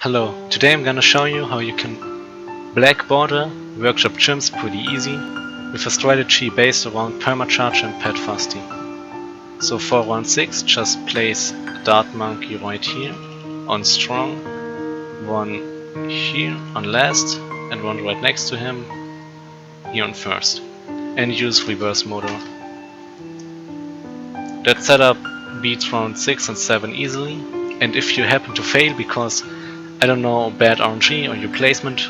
Hello, today I'm gonna show you how you can Blackborder workshop chimps pretty easy with a strategy based around permacharge and pet fasty. So for round 6 just place a dart monkey right here on strong, one here on last and one right next to him here on first, and use reverse motor. That setup beats round 6 and 7 easily, and if you happen to fail because I don't know, bad RNG or your placement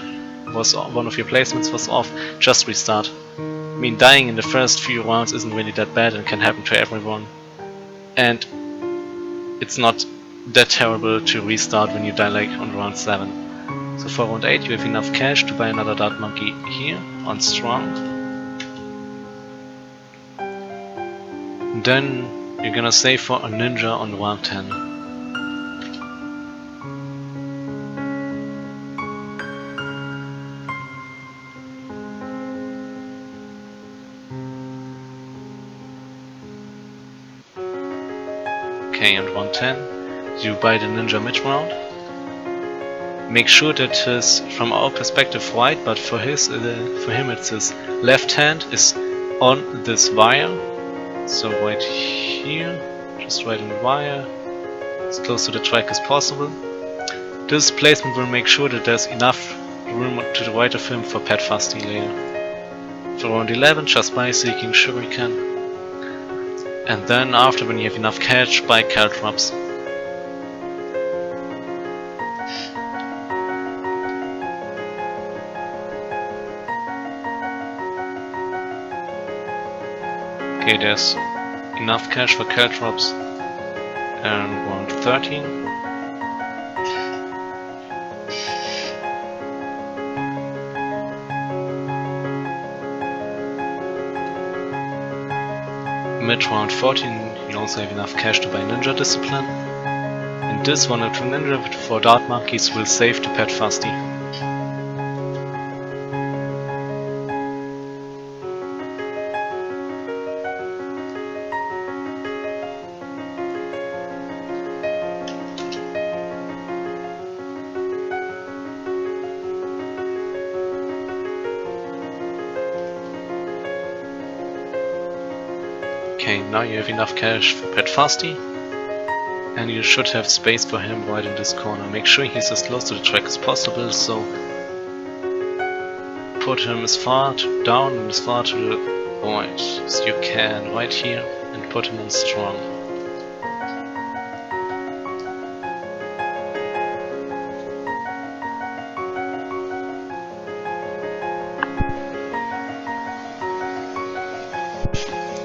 was one of your placements was off, just restart. I mean, dying in the first few rounds isn't really that bad and can happen to everyone. And it's not that terrible to restart when you die like on round 7. So for round 8 you have enough cash to buy another dart monkey here on strong. And then you're gonna save for a ninja on round 10. Okay, and 110, you buy the ninja mid-round. Make sure that his, from our perspective, right, but for him it's his left hand is on this wire. So right here, just right on the wire, as close to the track as possible. This placement will make sure that there's enough room to the right of him for pet fasting later. For round 11, just buy Seeking Shuriken. And then after, when you have enough cash, buy Caltrops. Okay, there's enough cash for Caltrops and round 13. Mid round 14 you also have enough cash to buy Ninja Discipline. And this one or two Ninja for Dart Monkeys will save to Pet Fasty. Okay, now you have enough cash for Pet Fasty, and you should have space for him right in this corner. Make sure he's as close to the track as possible, so put him as far down and as far to the right as you can right here, and put him in strong.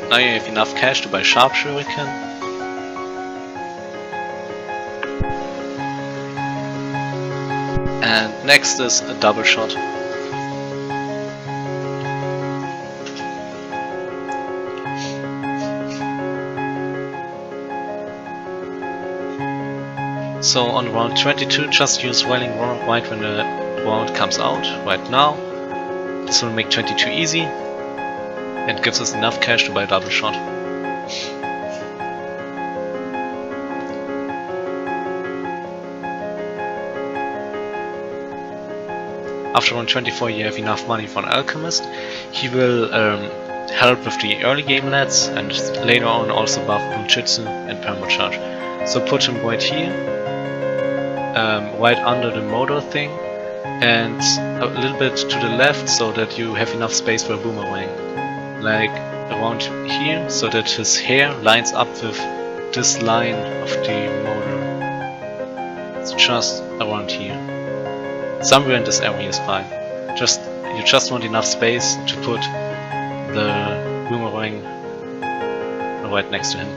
Now you have enough cash to buy Sharp Shuriken. And next is a double shot. So on round 22 just use Wailing Roar right when the round comes out, right now. This will make 22 easy and gives us enough cash to buy a double shot. After round 24 you have enough money for an Alchemist. He will help with the early game lads and later on also buff Jitsu and Permacharge. So put him right here, right under the motor thing, and a little bit to the left so that you have enough space for a Boomerang. Like around here, so that his hair lines up with this line of the motor. It's just around here. Somewhere in this area is fine. You just want enough space to put the Boomerang right next to him.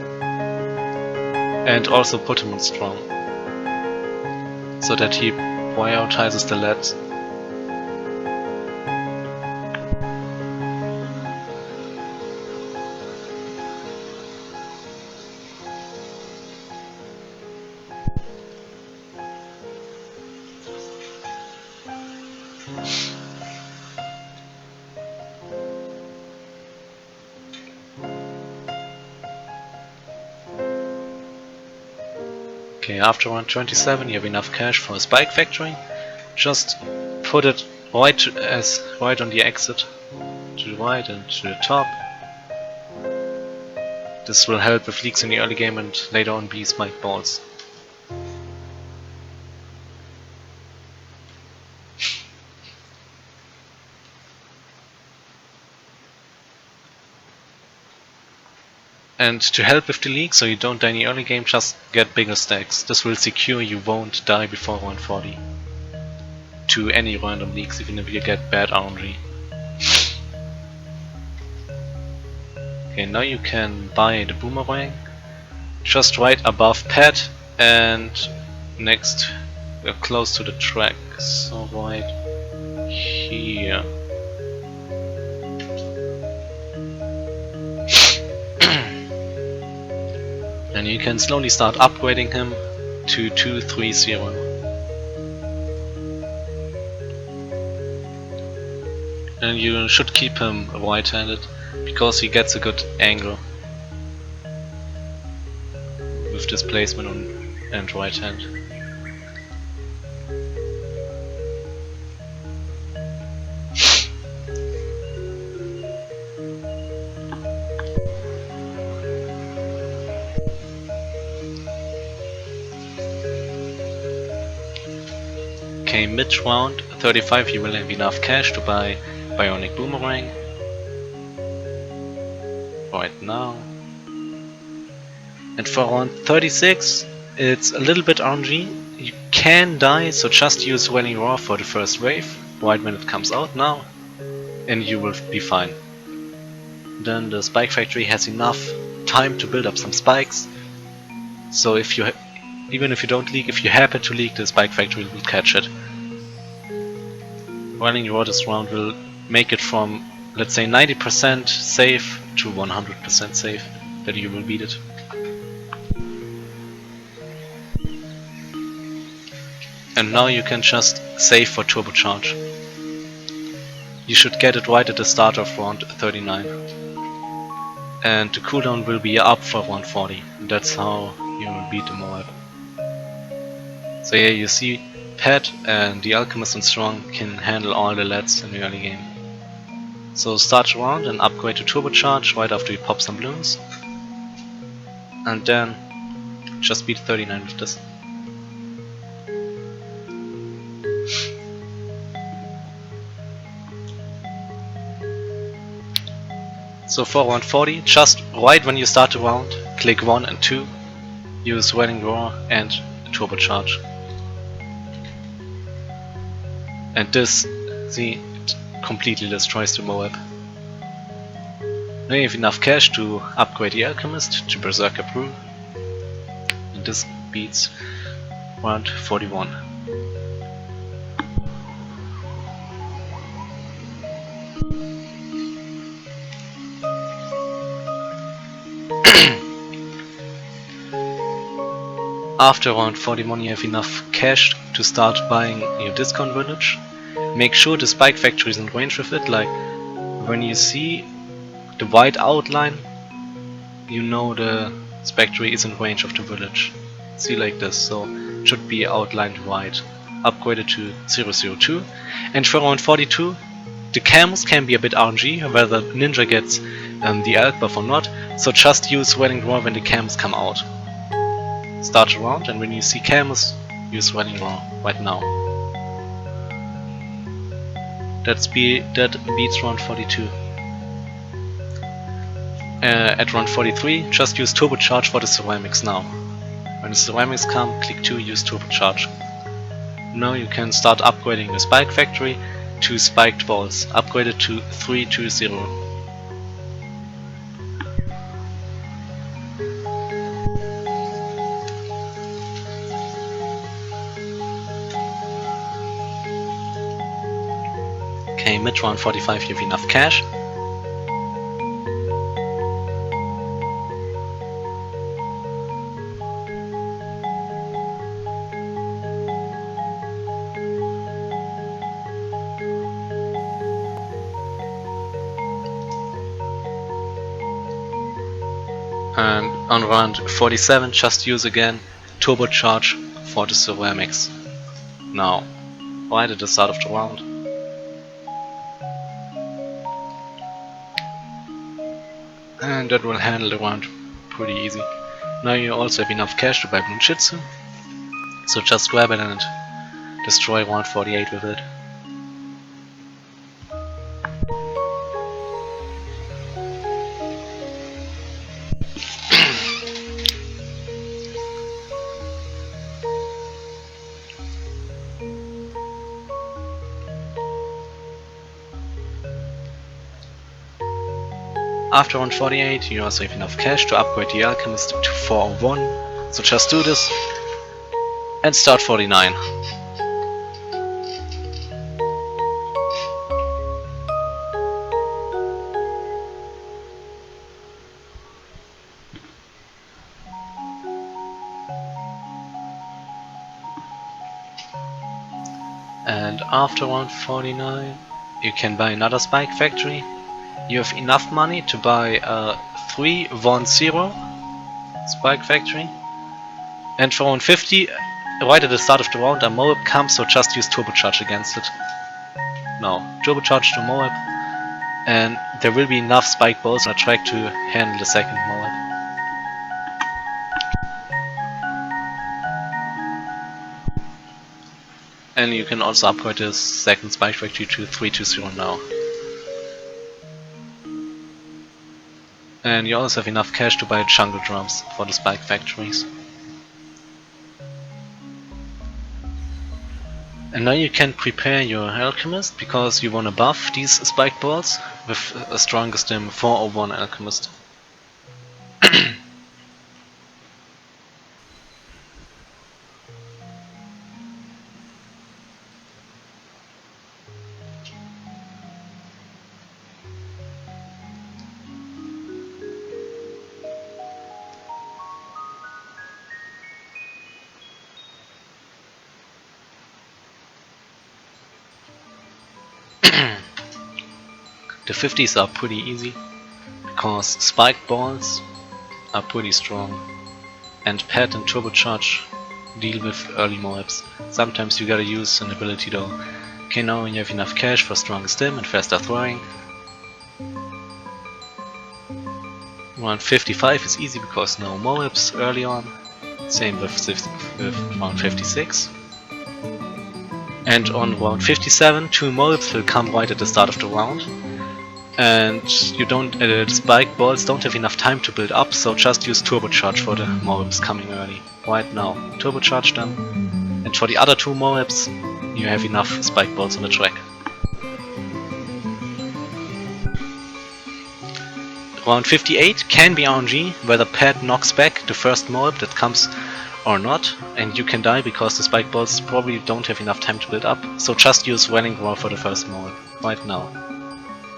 And also put him on strong, so that he prioritizes the lads. Okay, Okay, after round 27 you have enough cash for a spike factory. Just put it right on the exit, to the right and to the top. This will help with leaks in the early game and later on be spike balls. And to help with the leak, so you don't die in the early game, just get bigger stacks. This will secure you won't die before round 40 to any random leaks, even if you get bad RNG. Okay, now you can buy the Boomerang, just right above Pet and next, close to the track, so right here. And you can slowly start upgrading him to 230. And you should keep him right-handed, because he gets a good angle with this placement on and right hand. Okay, mid round 35 you will have enough cash to buy Bionic Boomerang. Right now. And for round 36 it's a little bit RNG. You can die, so just use Welling Roar for the first wave, right when it comes out now, and you will be fine. Then the Spike Factory has enough time to build up some spikes, so if you even if you don't leak, if you happen to leak, the Spike Factory will catch it. Running Roar this round will make it from, let's say, 90% safe to 100% safe that you will beat it. And now you can just save for Turbocharge. You should get it right at the start of round 39. And the cooldown will be up for round 40. And that's how you will beat the Moab. So yeah, you see, Pet and the Alchemist and Strong can handle all the LEDs in the early game. So start around and upgrade to Turbocharge right after you pop some balloons. And then just beat 39 with this. So for round 40, just right when you start the round, click 1 and 2, use Welling Roar and Turbocharge. And this, see, it completely destroys the Moab. Now you have enough cash to upgrade the Alchemist to Berserker Brew. And this beats round 41. After round 41 you have enough cash to start buying your discount village. Make sure the Spike Factory is in range with it, like when you see the white outline, you know the Spectre is in range of the village. See, like this, so it should be outlined white. Upgraded to 002. And for round 42, the Camos can be a bit RNG, whether Ninja gets the Elk buff or not, so just use Welling Roar when the Camos come out. Start around, and when you see Camos, use Welling Roar right now. That beats round 42. At round 43, just use Turbocharge for the ceramics now. When the ceramics come, click 2, use Turbocharge. Now you can start upgrading the Spike Factory to spiked balls, upgraded to 320. Okay, mid round 45 you have enough cash. And on round 47 just use again Turbocharge for the Ceramics now, right at the start of the round. And that will handle the round pretty easy. Now you also have enough cash to buy Blunchitsu, so just grab it and destroy round 48 with it. After round 48 you also have enough cash to upgrade the Alchemist to 401, so just do this and start 49. And after round 49 you can buy another Spike Factory. You have enough money to buy a 310 Spike Factory. And for round 50, right at the start of the round, a Moab comes, so just use Turbocharge against it. Now, Turbocharge to Moab, and there will be enough Spike Balls on the track to handle the second Moab. And you can also upgrade the second Spike Factory to 320 now. And you also have enough cash to buy jungle drums for the Spike Factories. And now you can prepare your Alchemist, because you want to buff these Spike Balls with a strongest 401 Alchemist. The 50s are pretty easy, because Spike Balls are pretty strong, and Pet and Turbocharge deal with early Moabs. Sometimes you gotta use an ability though. Okay, now when you have enough cash for stronger stim and faster throwing. Round 55 is easy because no Moabs early on. Same with round 56. And on round 57, 2 Moabs will come right at the start of the round. And you don't, the Spike Balls don't have enough time to build up, so just use Turbocharge for the Moabs coming early. Right now, Turbocharge them. And for the other 2 Moabs, you have enough Spike Balls on the track. Round 58 can be RNG, whether Pet knocks back the first Moab that comes or not, and you can die because the Spike Balls probably don't have enough time to build up, so just use Welling Roar for the first Moab, right now.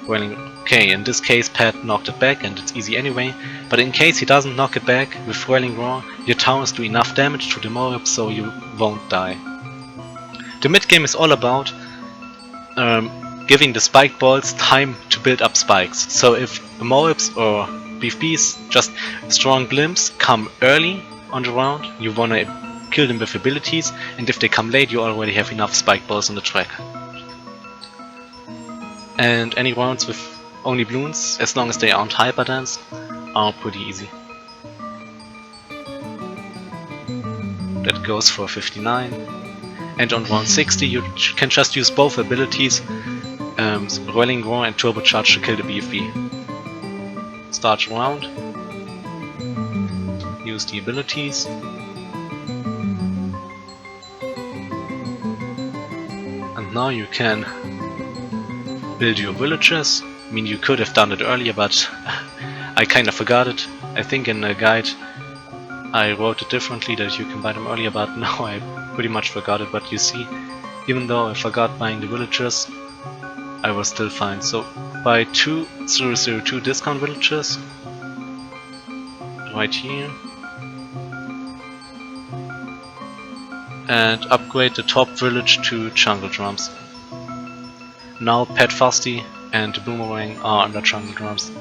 Okay, in this case Pet knocked it back and it's easy anyway, but in case he doesn't knock it back with Welling Roar, your towers do enough damage to the Moab so you won't die. The mid game is all about giving the Spike Balls time to build up spikes. So if Moabs or BFBs, just strong blimps, come early on the round, you wanna kill them with abilities, and if they come late you already have enough Spike Balls on the track. And any rounds with only balloons, as long as they aren't hyperdense, are pretty easy. That goes for 59. And on round 60 you can just use both abilities, Rolling Roar and Turbocharge, to kill the BFB. Start round, use the abilities, and now you can build your villages. I mean, you could have done it earlier, but I kinda forgot it. I think in the guide I wrote it differently, that you can buy them earlier, but now I pretty much forgot it. But you see, even though I forgot buying the villagers, I was still fine. So buy 2002 discount villagers right here, and upgrade the top village to jungle drums. Now Pet Fusty and the Boomerang are under jungle drums.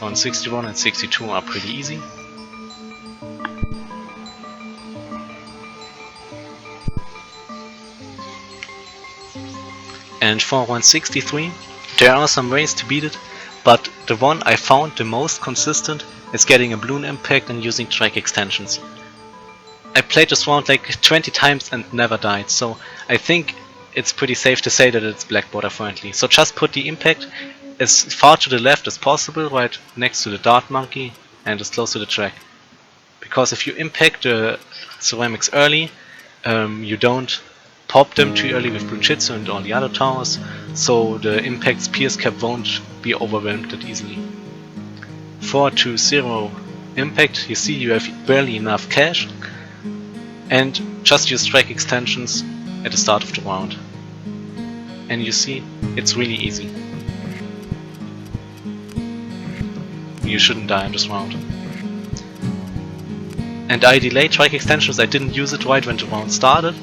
Round 61 and 62 are pretty easy. And for round 63, there are some ways to beat it, but the one I found the most consistent is getting a balloon impact and using track extensions. I played this round like 20 times and never died, so I think it's pretty safe to say that it's Blackborder friendly. So just put the impact as far to the left as possible, right next to the dart monkey and as close to the track. Because if you impact the ceramics early, you don't pop them too early with Blue Jitsu and all the other towers, so the impact's pierce cap won't be overwhelmed that easily. 4-2-0 impact, you see you have barely enough cash, and just use track extensions at the start of the round. And you see, it's really easy. You shouldn't die in this round. And I delayed track extensions, I didn't use it right when the round started,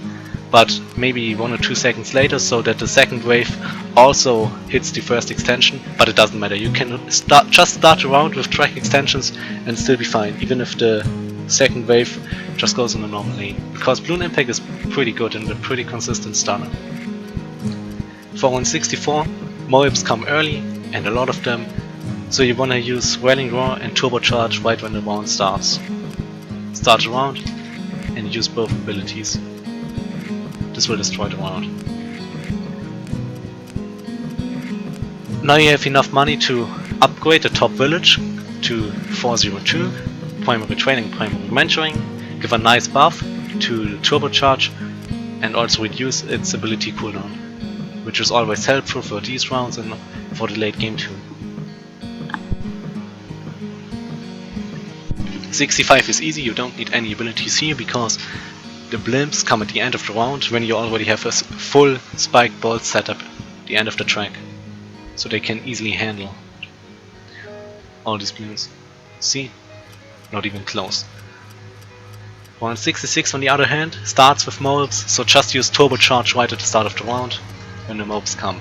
but maybe 1 or 2 seconds later, so that the second wave also hits the first extension, but it doesn't matter. You can just start the round with track extensions and still be fine, even if the second wave just goes in a normal lane, because balloon impact is pretty good and a pretty consistent stunner. For round 64, Moabs come early, and a lot of them, so you wanna use Railing Roar and Turbocharge right when the round starts. Start the round and use both abilities. This will destroy the round. Now you have enough money to upgrade the top village to 402, primary training, primary mentoring, give a nice buff to the Turbocharge, and also reduce its ability cooldown, which is always helpful for these rounds and for the late game too. 65 is easy, you don't need any abilities here because the blimps come at the end of the round when you already have a full spike bolt set up at the end of the track, so they can easily handle all these blimps. See? Not even close. Round 66 on the other hand starts with Moabs, so just use Turbocharge right at the start of the round when the Moabs come.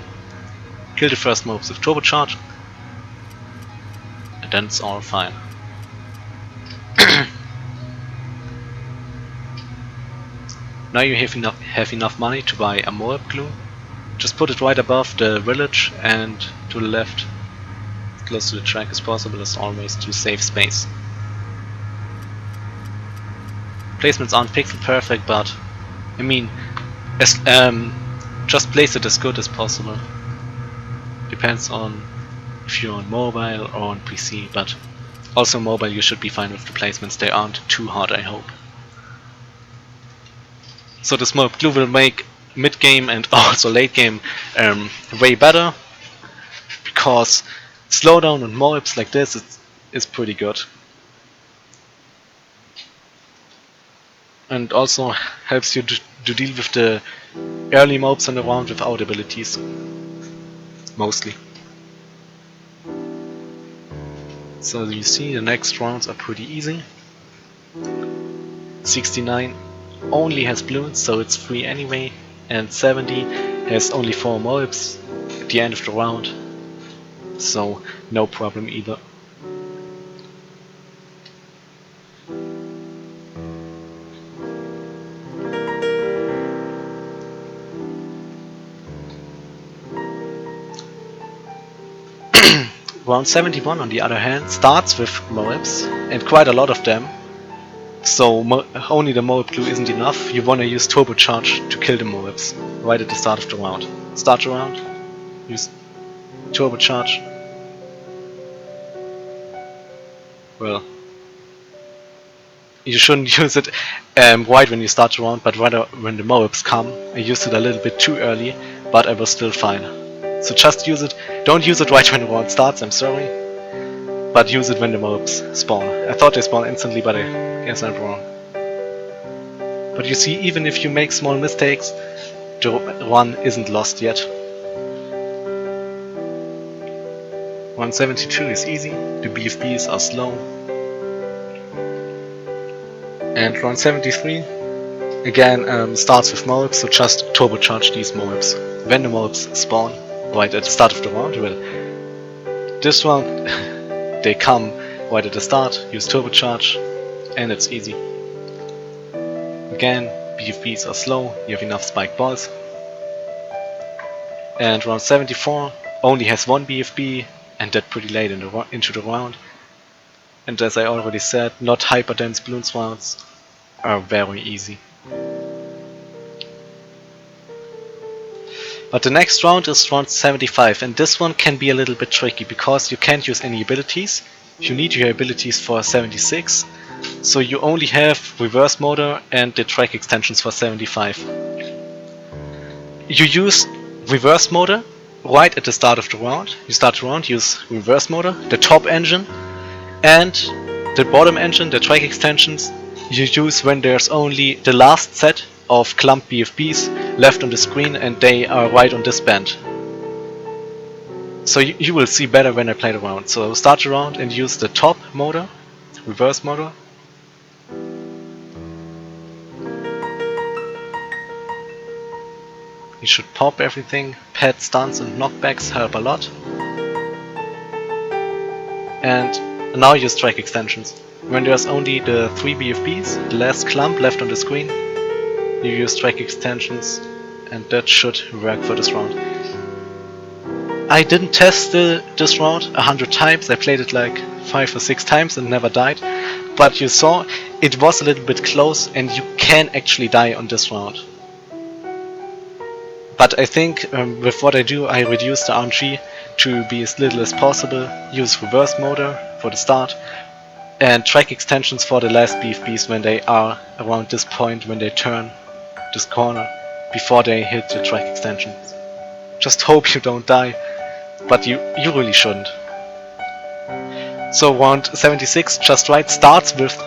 Kill the first Moabs with Turbocharge and then it's all fine. Now you have enough money to buy a Moab glue. Just put it right above the village and to the left, as close to the track as possible as always, to save space. Placements aren't pixel perfect, but I mean, just place it as good as possible. Depends on if you're on mobile or on PC, but also mobile you should be fine with the placements, they aren't too hard, I hope. So the small glue will make mid game and also late game way better, because slowdown on Moabs like this is pretty good. And also helps you to deal with the early mobs in the round without abilities, mostly. So you see the next rounds are pretty easy. 69 only has balloons, so it's free anyway, and 70 has only 4 Moabs at the end of the round, so no problem either. Round 71 on the other hand starts with Moabs, and quite a lot of them, so only the Moab glue isn't enough. You wanna use Turbocharge to kill the Moabs right at the start of the round. Start the round, use Turbocharge. Well, you shouldn't use it right when you start the round, but rather when the Moabs come. I used it a little bit too early, but I was still fine. So just use it, don't use it right when the round starts, I'm sorry, but use it when the Moabs spawn. I thought they spawn instantly, but I guess I'm wrong. But you see, even if you make small mistakes, the run isn't lost yet. 172 is easy, the BFBs are slow. And 173 again starts with Moabs, so just turbocharge these Moabs. When the Moabs spawn right at the start of the round, well, this round they come right at the start, use Turbocharge, and it's easy. Again, BFBs are slow, you have enough spike balls. And round 74 only has one BFB, and that pretty late into the round. And as I already said, not hyper dense balloons rounds are very easy. But the next round is round 75, and this one can be a little bit tricky because you can't use any abilities. You need your abilities for 76, so you only have reverse motor and the track extensions for 75. You use reverse motor right at the start of the round. You start the round, use reverse motor, the top engine, and the bottom engine, the track extensions, you use when there's only the last set of clump BFBs left on the screen and they are right on this band. So you will see better when I play the round. So start the round and use the top motor, reverse motor. You should pop everything. Pad stuns and knockbacks help a lot. And now use track extensions. When there's only the 3 BFBs, the last clump left on the screen, you use track extensions, and that should work for this round. I didn't test this round 100 times, I played it like 5 or 6 times and never died. But you saw, it was a little bit close and you can actually die on this round. But I think with what I do, I reduce the RNG to be as little as possible, use reverse motor for the start, and track extensions for the last BFBs when they are around this point, when they turn this corner, before they hit the track extensions. Just hope you don't die, but you really shouldn't. So round 76 just right starts with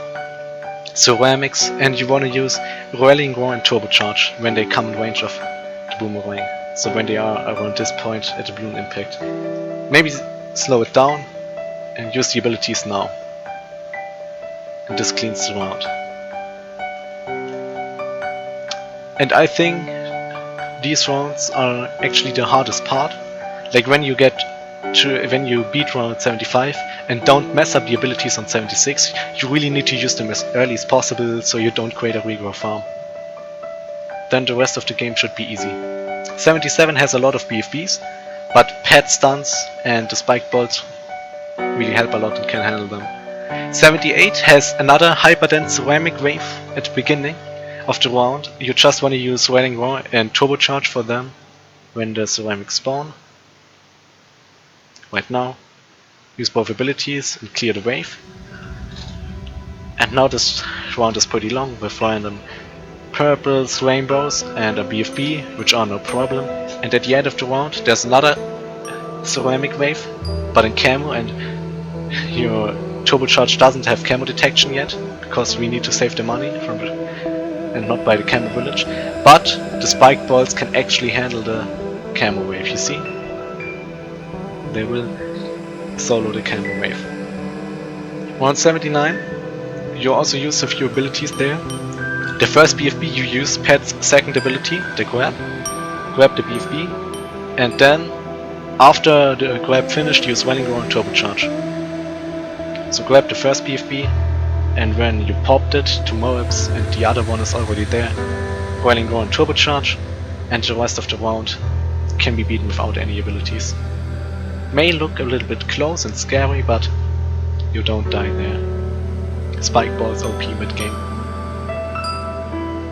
ceramics, and you want to use Rallying Roar and Turbocharge when they come in range of the Boomerang. So when they are around this point at the balloon impact. Maybe slow it down and use the abilities now. And this cleans the round. And I think these rounds are actually the hardest part. Like when you beat round 75 and don't mess up the abilities on 76, you really need to use them as early as possible so you don't create a regrow farm. Then the rest of the game should be easy. 77 has a lot of BFBs, but pad stuns and the spike bolts really help a lot and can handle them. 78 has another hyperdense ceramic wave at the beginning of the round. You just want to use Rallying Roar and Turbocharge for them when the ceramics spawn. Right now, use both abilities and clear the wave. And now this round is pretty long with random purples, rainbows and a BFB, which are no problem. And at the end of the round there's another ceramic wave, but in camo, and your Turbocharge doesn't have camo detection yet, because we need to save the money from it and not buy the camo village. But the spike balls can actually handle the camo wave, you see? They will solo the camo wave. Round 79, you also use a few abilities there. The first BFB you use Pet's second ability, the grab the BFB, and then after the grab finished, use Rallying Roar and Turbocharge. So grab the first BFB, and when you popped it to Moabs and the other one is already there, Rallying Roar and Turbocharge, and the rest of the round can be beaten without any abilities. May look a little bit close and scary, but you don't die there. Spike balls OP mid game.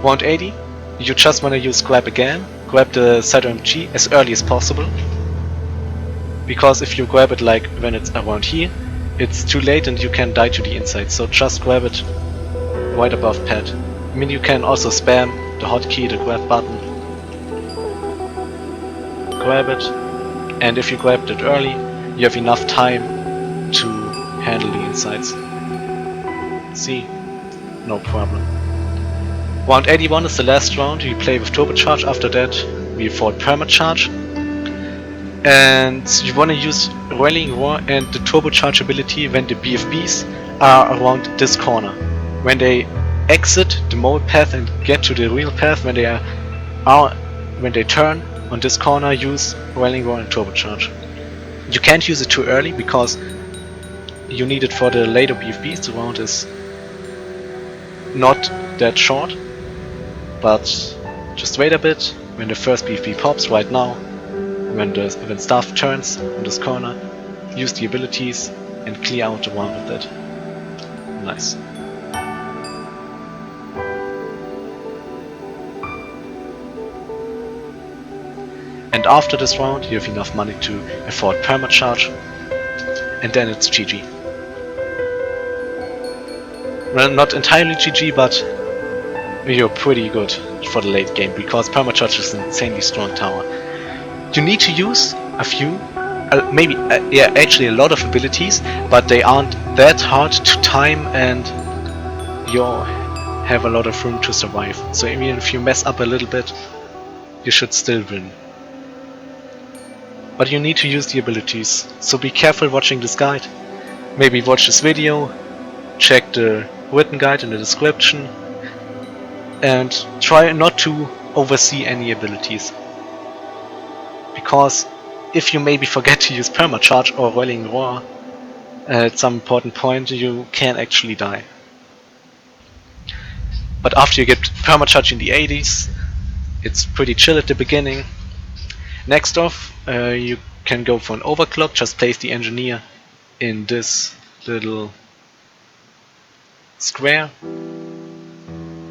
Round 80, you just want to use grab again. Grab the ZOMG as early as possible, because if you grab it like when it's around here, it's too late and you can die to the inside, so just grab it right above pad. I mean, you can also spam the hotkey, the grab button. Grab it, and if you grabbed it early, you have enough time to handle the insides. See? No problem. Round 81 is the last round. We play with Turbocharge. After that we afford Permacharge, and you want to use Rallying Roar and the Turbocharge ability when the BFBs are around this corner. When they exit the mold path and get to the real path, when they turn on this corner, use Rallying Roar and Turbocharge. You can't use it too early because you need it for the later BFBs. The round is not that short, but just wait a bit. When the first BFB pops right now, when stuff turns in this corner, use the abilities and clear out the round with it. Nice. And after this round you have enough money to afford Permacharge, and then it's GG. Well, not entirely GG, but you're pretty good for the late game, because Permacharge is an insanely strong tower. You need to use a few, yeah, actually a lot of abilities, but they aren't that hard to time and you have a lot of room to survive. So even if you mess up a little bit, you should still win. But you need to use the abilities, so be careful watching this guide. Maybe watch this video, check the written guide in the description, and try not to oversee any abilities. Because if you maybe forget to use Permacharge or Rolling Roar at some important point, you can actually die. But after you get Permacharge in the 80s, it's pretty chill at the beginning. Next off, you can go for an Overclock. Just place the Engineer in this little square,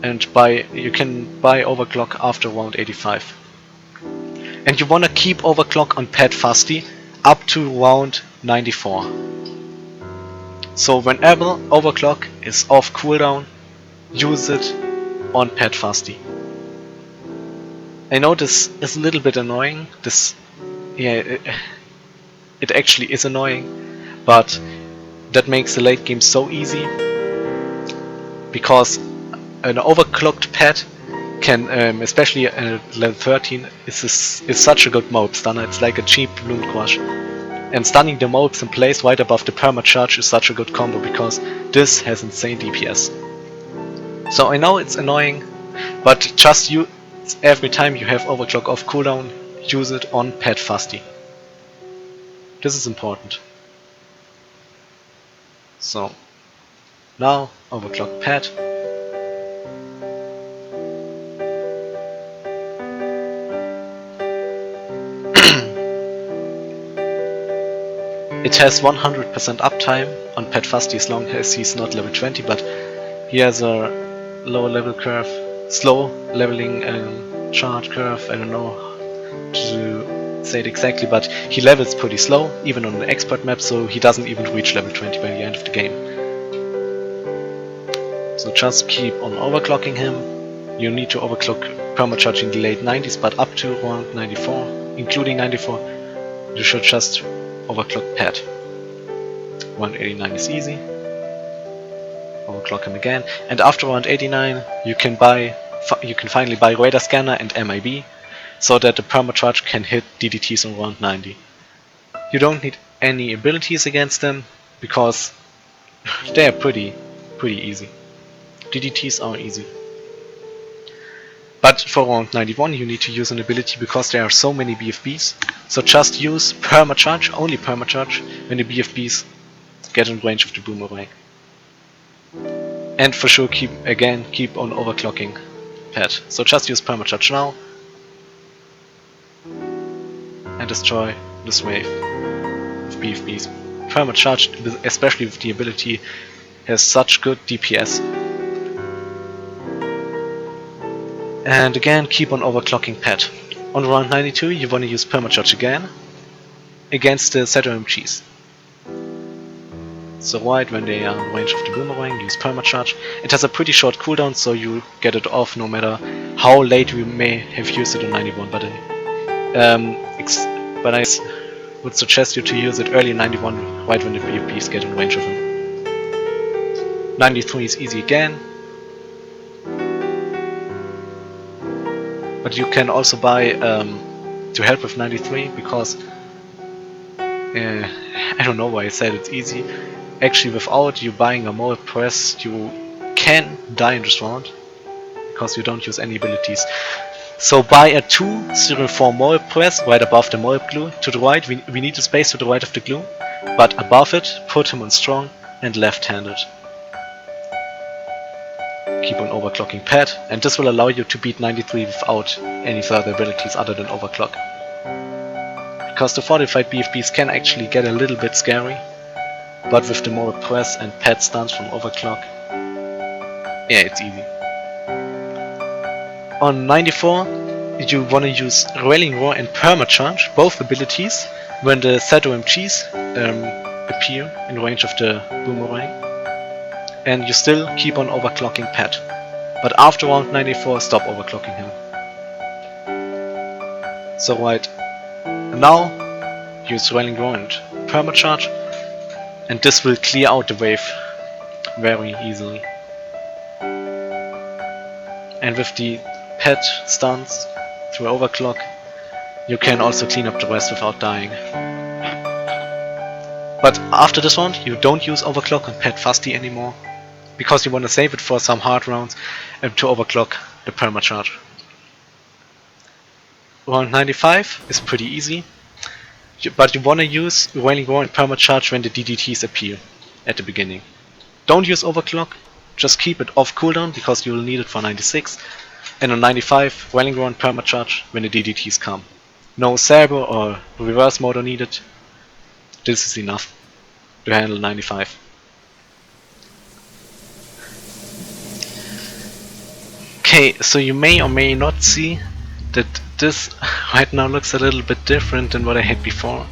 and you can buy Overclock after round 85. And you want to keep Overclock on Pad Fusty up to round 94. So whenever Overclock is off cooldown, use it on Pad Fusty. I know this is a little bit annoying. It actually is annoying, but that makes the late game so easy, because an overclocked pad can, especially at level 13, is such a good mob stunner. It's like a cheap Bloom Crush, and stunning the mobs in place right above the Permacharge is such a good combo, because this has insane DPS. So I know it's annoying, but just every time you have Overclock off cooldown, use it on Pad Fusty. This is important. So now Overclock Pad. It has 100% uptime on Pad Fusty as long as he's not level 20, but he has a low level curve, slow leveling chart curve, I don't know to say it exactly, but he levels pretty slow, even on an expert map, so he doesn't even reach level 20 by the end of the game. So just keep on overclocking him. You need to overclock Permacharge in the late 90s, but up to around 94, including 94, you should just overclock Pad. 189 is easy. Overclock him again, and after around 89 you can finally buy Radar Scanner and MIB, so that the Permacharge can hit DDTs on round 90. You don't need any abilities against them, because they are pretty easy. DDTs are easy. But for round 91 you need to use an ability, because there are so many BFBs, so just use Permacharge, only Permacharge, when the BFBs get in range of the Boomerang. And for sure keep on overclocking Pad. So just use Permacharge now and destroy this wave of BFBs. Permacharge, especially with the ability, has such good DPS. And again, keep on overclocking Pad. On round 92 you want to use Permacharge again against the Cerams. So right when they are in range of the Boomerang, use Permacharge. It has a pretty short cooldown, so you get it off no matter how late you may have used it on 91, but I would suggest you to use it early in 91, right when the BFBs get in range of him. 93 is easy again. But you can also buy to help with 93, because I don't know why I said it's easy. Actually, without you buying a Moab Press, you can die in this round, because you don't use any abilities. So buy a 204 Moab Press right above the Moab glue. To the right, we need a space to the right of the glue. but above it, put him on strong and left-handed. Keep on overclocking pet, and this will allow you to beat 93 without any further abilities other than overclock. Because the fortified BFBs can actually get a little bit scary, but with the more press and pet stuns from overclock, yeah, it's easy. On 94, you want to use Railing Roar and Permacharge, both abilities, when the ZOMGs appear in range of the Boomerang, and you still keep on overclocking Pet. But after round 94, stop overclocking him. So right now, use Railing Roar and Permacharge, and this will clear out the wave very easily. And with the Pet stuns through overclock, you can also clean up the rest without dying. But after this round, you don't use overclock on Pet Fusty anymore, because you want to save it for some hard rounds and to overclock the Permacharge. Round 95 is pretty easy, but you want to use Railing Roar and Permacharge when the DDTs appear at the beginning. Don't use overclock, just keep it off cooldown because you will need it for 96. And on 95, Railing Roar and Permacharge when the DDTs come. No Saber or reverse motor needed. This is enough to handle 95. Okay, so you may or may not see that this right now looks a little bit different than what I had before.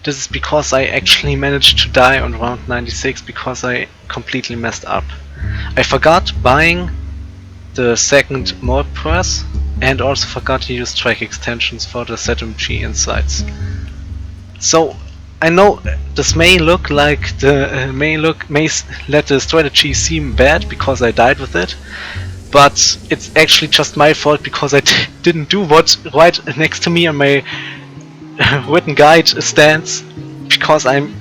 This is because I actually managed to die on round 96 because I completely messed up. I forgot buying the second mod press and also forgot to use track extensions for the ZMG insights. So I know this may look like may let the strategy seem bad because I died with it, but it's actually just my fault because I didn't do what right next to me on my written guide stands, because I'm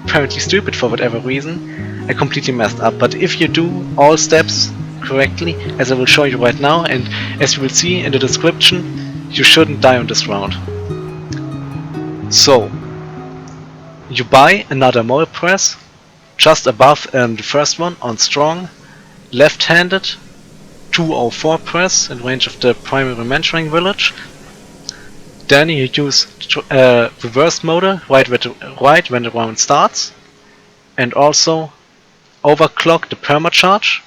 apparently stupid for whatever reason. I completely messed up. But if you do all steps correctly, as I will show you right now, and as you will see in the description, you shouldn't die on this round. So you buy another mole press just above the first one on strong, left-handed, 204 press in range of the primary mentoring village. Then you use reverse motor right when the round starts, and also overclock the permacharge,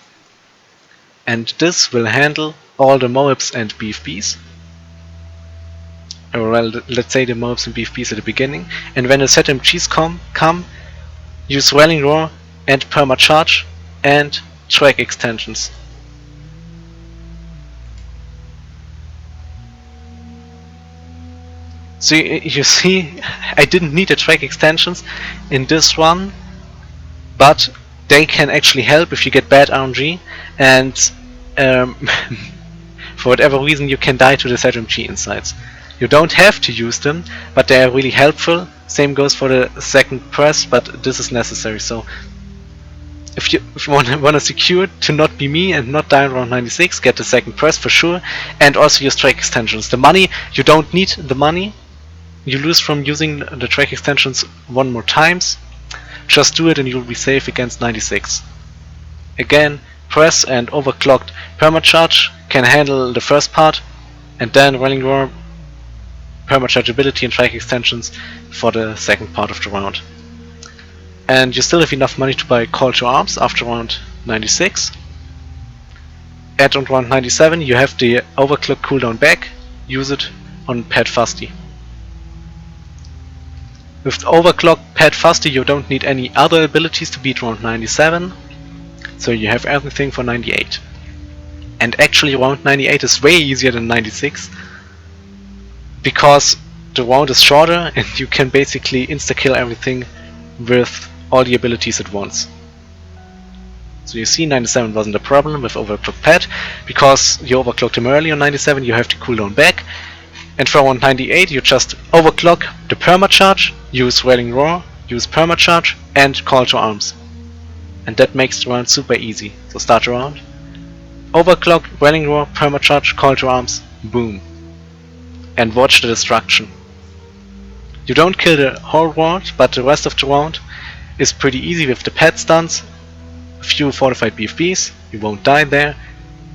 and this will handle all the Moabs and BFBs. Or well, let's say the Moabs and BFBs at the beginning, and when the ZMGs come, use Railing Roar and permacharge and track extensions. So you see, I didn't need the track extensions in this run, but they can actually help if you get bad RNG, and for whatever reason you can die to the ZMG insights. You don't have to use them, but they are really helpful. Same goes for the second press, but this is necessary. So if you want to secure to not be me and not die around 96, get the second press for sure, and also use track extensions. The money, you don't need the money. You lose from using the track extensions one more times. Just do it and you'll be safe against 96. Again, press and overclocked permacharge can handle the first part, and then Railing Roar, permacharge ability and track extensions for the second part of the round. And you still have enough money to buy Call to Arms after round 96. At round 97 you have the overclock cooldown back, use it on Pet Fusty. With Overclock Pet Fusty you don't need any other abilities to beat round 97, so you have everything for 98. And actually round 98 is way easier than 96, because the round is shorter and you can basically insta-kill everything with all the abilities at once. So you see 97 wasn't a problem with Overclock Pet, because you overclocked him early on 97, you have to cool down back. And for round 98 you just overclock the permacharge, use Railing Roar, use permacharge and Call to Arms. And that makes the round super easy. So start the round, overclock, Railing Roar, permacharge, Call to Arms, boom. And watch the destruction. You don't kill the whole round, but the rest of the round is pretty easy with the pet stuns, a few fortified BFBs, you won't die there,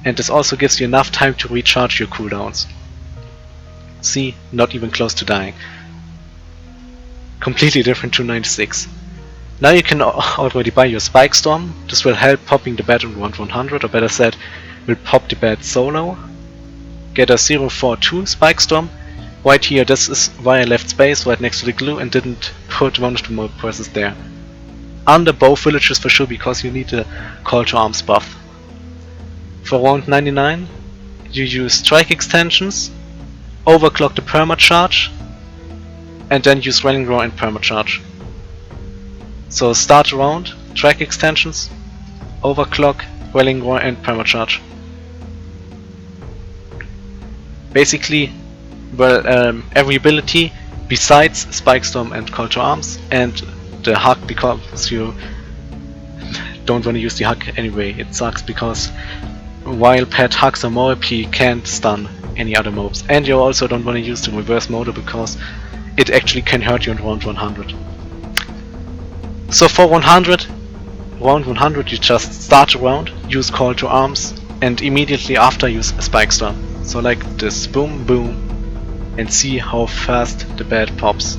and this also gives you enough time to recharge your cooldowns. See, not even close to dying. Completely different to 96. Now you can already buy your Spike Storm. This will help popping the bat in round 100, or better said, will pop the bat solo. Get a 042 Spike Storm. Right here, this is why I left space right next to the glue and didn't put one of the more presses there. Under both villages for sure, because you need the Call to Arms buff. For round 99, you use Strike Extensions, Overclock the Permacharge, and then use Rallying Roar and Permacharge. So start the round, Strike Extensions, Overclock, Rallying Roar and Permacharge. Basically, well, every ability besides Spike Storm and Call to Arms, and the Hug, because you don't want to use the Hug anyway. It sucks because while pet Hugs or more AP can't stun any other mobs, and you also don't want to use the reverse motor because it actually can hurt you in round 100. So for round 100 you just start a round, use Call to Arms, and immediately after use a Spike Storm. So like this, boom boom, and see how fast the bat pops.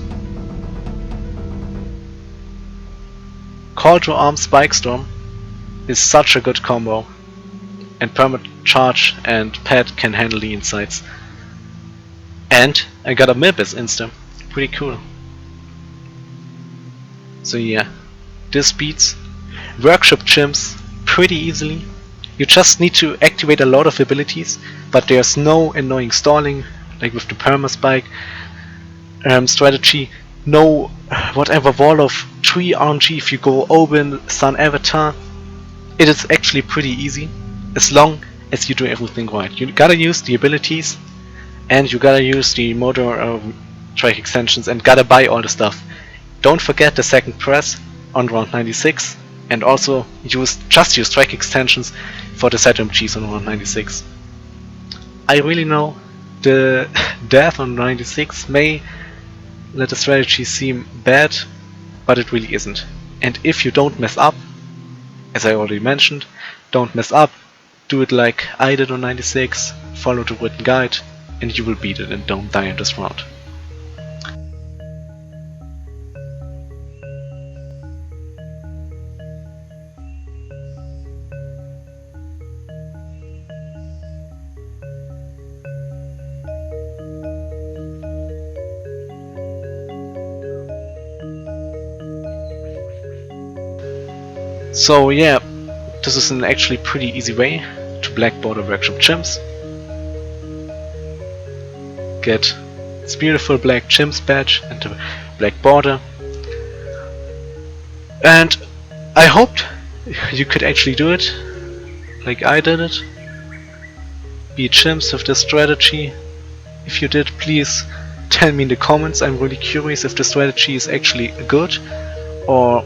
Call to Arms Spike Storm is such a good combo, and Permacharge and Pet can handle the insights. And I got a Milbis insta, pretty cool. So yeah, this beats Workshop Chimps pretty easily. You just need to activate a lot of abilities, but there's no annoying stalling like with the Perma Spike strategy. No whatever wall of 3 RNG if you go Oben, Sun Avatar. It is actually pretty easy as long as you do everything right. You gotta use the abilities, and you gotta use the motor Strike Extensions, and gotta buy all the stuff. Don't forget the second press on round 96, and also just use Strike Extensions for the ZMGs on round 96. I really know the death on 96 may let the strategy seem bad, but it really isn't. And if you don't mess up, as I already mentioned, don't mess up, do it like I did on 96, follow the written guide, and you will beat it and don't die in this round. So yeah, this is an actually pretty easy way to Blackborder Workshop Chimps. Get this beautiful black Chimps badge and the black border. And I hoped you could actually do it like I did it. Be Chimps with this strategy. If you did, please tell me in the comments. I'm really curious if the strategy is actually good or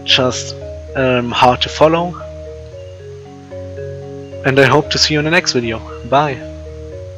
just hard to follow. And I hope to see you in the next video. Bye!